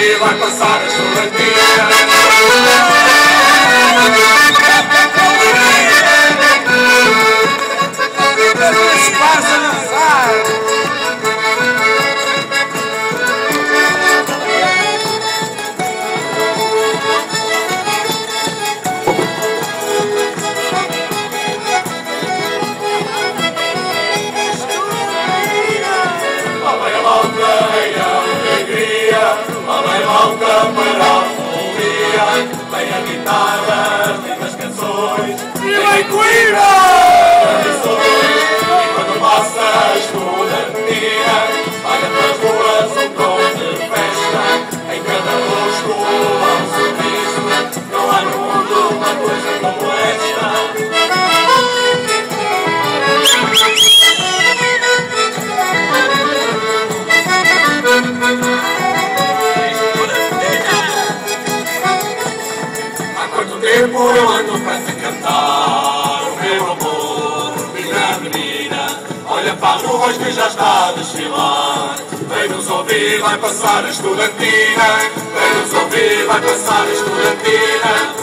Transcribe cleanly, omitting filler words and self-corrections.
ouvir, vai passar a estudantina. Esparza a dançar. Vem a guitarra, vem as canções E vem Coimbra! E quando passa a estudantina, olha pelas ruas um tom de festa. Em cada rosto há um sorriso. Não há no mundo uma coisa como esta. Tempo eu ando para te cantar o meu amor, minha menina. Olha para as ruas que já está a desfilar. Vem nos ouvir, vai passar a estudantina. Vem nos ouvir, vai passar a estudantina.